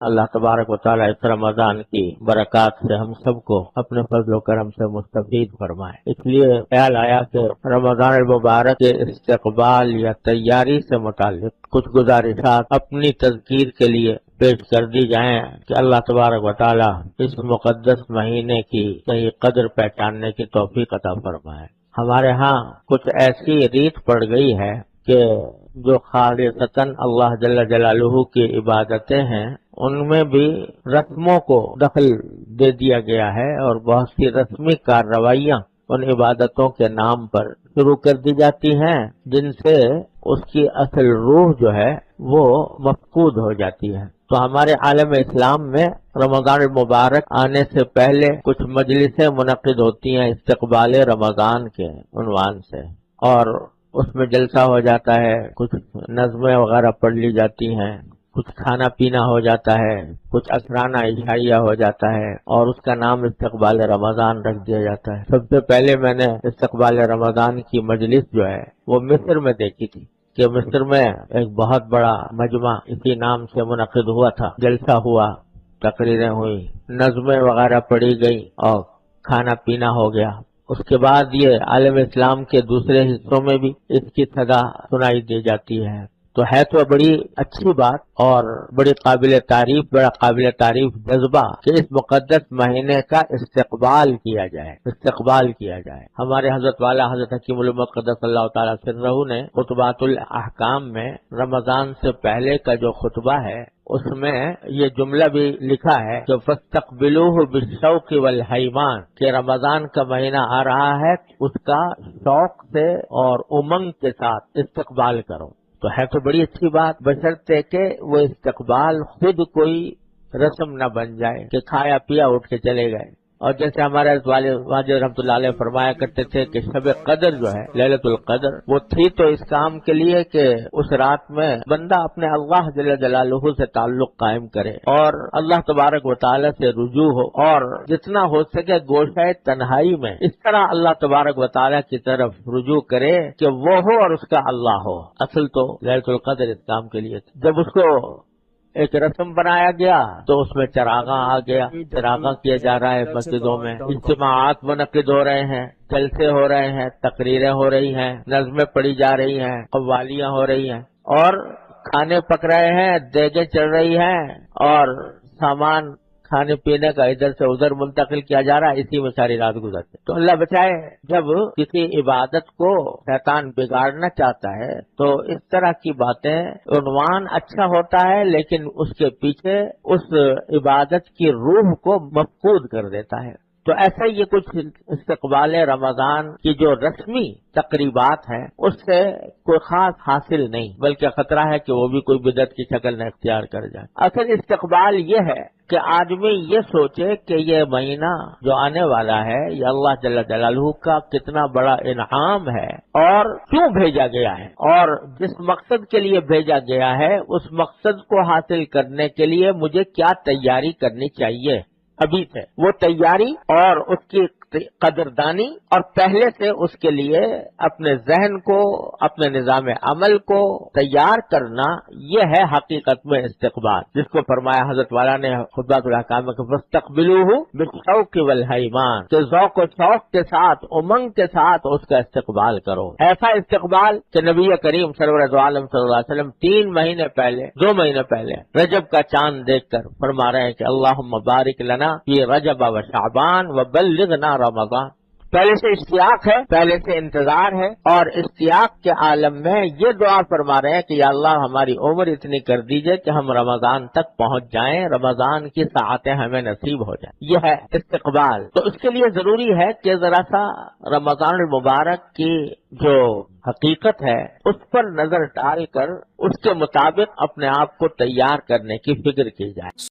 اللہ تبارک و تعالیٰ اس رمضان کی برکات سے ہم سب کو اپنے فضل و کرم سے مستفید فرمائے۔ اس لیے خیال آیا کہ رمضان المبارک کے استقبال یا تیاری سے متعلق کچھ گزارشات اپنی تذکیر کے لیے پیش کر دی جائیں کہ اللہ تبارک و تعالیٰ اس مقدس مہینے کی صحیح قدر پہچاننے کی توفیق عطا فرمائے۔ ہمارے ہاں کچھ ایسی ریت پڑ گئی ہے کہ جو خالصتاً اللہ جل جلالہ کی عبادتیں ہیں ان میں بھی رسموں کو دخل دے دیا گیا ہے اور بہت سی رسمی کارروائیاں ان عبادتوں کے نام پر شروع کر دی جاتی ہیں جن سے اس کی اصل روح جو ہے وہ مفقود ہو جاتی ہے۔ تو ہمارے عالم اسلام میں رمضان المبارک آنے سے پہلے کچھ مجلسیں منعقد ہوتی ہیں استقبال رمضان کے عنوان سے، اور اس میں جلسہ ہو جاتا ہے، کچھ نظمیں وغیرہ پڑھ لی جاتی ہیں، کچھ کھانا پینا ہو جاتا ہے، کچھ عشرانہ عشائیہ ہو جاتا ہے، اور اس کا نام استقبال رمضان رکھ دیا جاتا ہے۔ سب سے پہلے میں نے استقبال رمضان کی مجلس جو ہے وہ مصر میں دیکھی تھی کہ مصر میں ایک بہت بڑا مجمع اسی نام سے منعقد ہوا تھا، جلسہ ہوا، تقریریں ہوئی، نظمیں وغیرہ پڑھی گئی اور کھانا پینا ہو گیا۔ اس کے بعد یہ عالم اسلام کے دوسرے حصوں میں بھی اس کی صدا سنائی دی جاتی ہے۔ تو ہے تو بڑی اچھی بات اور بڑا قابل تعریف جذبہ کہ اس مقدس مہینے کا استقبال کیا جائے۔ ہمارے حضرت والا حضرت حکیم الامت قدس اللہ تعالیٰ سرہ نے خطبات الاحکام میں رمضان سے پہلے کا جو خطبہ ہے اس میں یہ جملہ بھی لکھا ہے کہ فاستقبلوہ بالشوق والحیمان، کہ رمضان کا مہینہ آ رہا ہے اس کا شوق سے اور امنگ کے ساتھ استقبال کرو۔ تو ہے تو بڑی اچھی بات، بشرطے کہ وہ استقبال خود کوئی رسم نہ بن جائے کہ کھایا پیا اٹھ کے چلے گئے۔ اور جیسے ہمارے واجد رحمۃ اللہ علیہ فرمایا کرتے تھے کہ شب قدر جو ہے لیلۃ القدر وہ تھی تو اس کام کے لیے کہ اس رات میں بندہ اپنے اللہ جل جلالہ سے تعلق قائم کرے اور اللہ تبارک و تعالی سے رجوع ہو، اور جتنا ہو سکے گوشہ تنہائی میں اس طرح اللہ تبارک و تعالی کی طرف رجوع کرے کہ وہ ہو اور اس کا اللہ ہو۔ اصل تو لیلۃ القدر اس کام کے لیے تھی۔ جب اس کو ایک رسم بنایا گیا تو اس میں چراغاں آ گیا، چراغاں کیا جا رہا ہے، مسجدوں میں اجتماعات منعقد ہو رہے ہیں، جلسے ہو رہے ہیں، تقریریں ہو رہی ہیں، نظمیں پڑھی جا رہی ہیں، قوالیاں ہو رہی ہیں، اور کھانے پک رہے ہیں، دیگیں چل رہی ہیں، اور سامان کھانے پینے کا ادھر سے ادھر منتقل کیا جا رہا ہے، اسی میں ساری رات گزرتی۔ تو اللہ بچائے جب کسی عبادت کو شیطان بگاڑنا چاہتا ہے تو اس طرح کی باتیں، عنوان اچھا ہوتا ہے لیکن اس کے پیچھے اس عبادت کی روح کو مفقود کر دیتا ہے۔ تو ایسا یہ کچھ استقبال رمضان کی جو رسمی تقریبات ہیں اس سے کوئی خاص حاصل نہیں، بلکہ خطرہ ہے کہ وہ بھی کوئی بدعت کی شکل نہ اختیار کر جائے۔ اصل استقبال یہ ہے کہ آدمی یہ سوچے کہ یہ مہینہ جو آنے والا ہے یہ اللہ جل جلالہ کا کتنا بڑا انعام ہے اور کیوں بھیجا گیا ہے، اور جس مقصد کے لیے بھیجا گیا ہے اس مقصد کو حاصل کرنے کے لیے مجھے کیا تیاری کرنی چاہیے ابھی سے۔ وہ تیاری اور اس کی قدردانی اور پہلے سے اس کے لیے اپنے ذہن کو، اپنے نظام عمل کو تیار کرنا، یہ ہے حقیقت میں استقبال، جس کو فرمایا حضرت والا نے خطبۃ الاحکام میں کہ فاستقبلوہ بالشوق والحیمان، کہ ذوق و شوق کے ساتھ، امنگ کے ساتھ اس کا استقبال کرو۔ ایسا استقبال کہ نبی کریم سرور عالم صلی اللہ علیہ وسلم 2 مہینے پہلے رجب کا چاند دیکھ کر فرما رہے ہیں کہ اللہم بارک لنا فی رجب و شعبان و بلغنا رمضان۔ پہلے سے اشتیاق ہے، پہلے سے انتظار ہے، اور اشتیاق کے عالم میں یہ دعا فرما رہے ہیں کہ یا اللہ ہماری عمر اتنی کر دیجئے کہ ہم رمضان تک پہنچ جائیں، رمضان کی ساعتیں ہمیں نصیب ہو جائیں۔ یہ ہے استقبال۔ تو اس کے لیے ضروری ہے کہ ذرا سا رمضان المبارک کی جو حقیقت ہے اس پر نظر ڈال کر اس کے مطابق اپنے آپ کو تیار کرنے کی فکر کی جائے۔